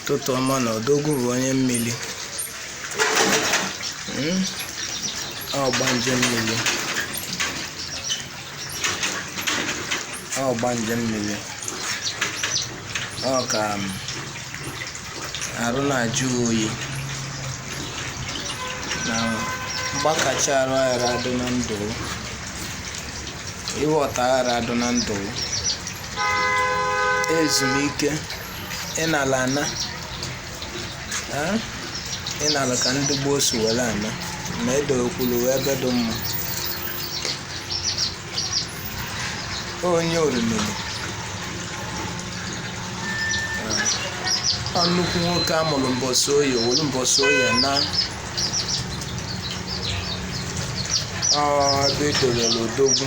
Toto ọma na odogwu bụ onye mmiri. Ọgbanje mmiri. Ọgbanje mmiri. Ọ ka arụ na-ajụ oyi na mgbakacha arụ aghara adụ na ndụ. Ịghọta aghara adụ na ndụ. Ezumike ịnala ana. Ịnala ka ndị gboo si were ana ma edokwuru ebe dị mma. Onye orimiri. Nnukwu nwoke amụrụ mbọsị oyi wuru mbọsị oyi na ebe edorela odogwu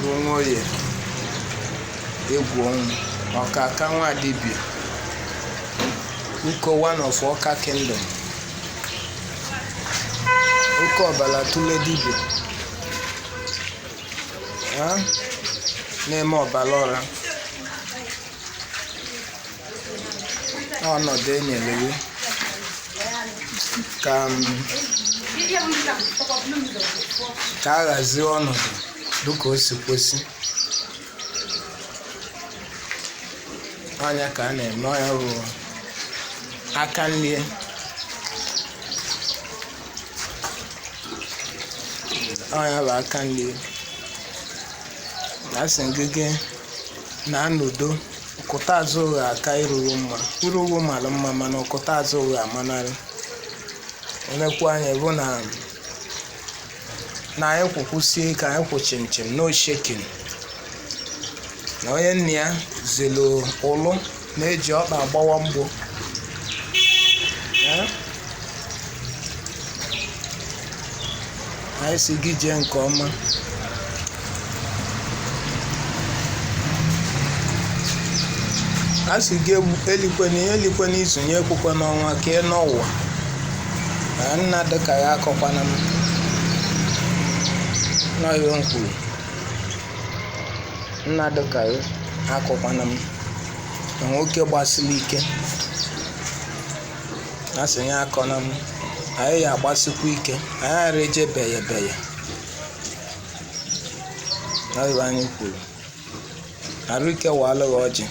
bụ Nwoye egwu ọnwụ ọkaka nwa Dibia uko one of Awka kingdom. Uko Obalatule Dibia na-eme ọbara ọra. Ọnọdụ enyere ka a ghazie ọnọdụ dịka o si kwesị. Anya ka a na-eme ọnya bụ aka nri. Ọnya bụ aka nri. Asị ngige na anọdo ụkụta azụ ụgha aka ịrụrụ mma. Ịrụrụ mara mma mana ụkụta azụ ụgha amanarị. Emekwa anya bụ na anyị kwụkwụsie ka anyị kwụ chimchim no shaking. Na onye nne ya zelu ụlụ na-eji ọkpa agbawa mgbọ. Anyị si gị jee nke ọma. A sị gị elikwana isonye ekwukwe n'ọnwa ka ị n'ụwa. Nna dịka ya akọkwana m n'ọyọ nkwuru. Nna dịka ya akọkwana m na nwoke gbasiri ike. A sị ya akọna m anyị ya agbasikwa ike. Anyị ghara eje beye n'ọyọ anyị kwuru. Arụ ike walụ ọjị.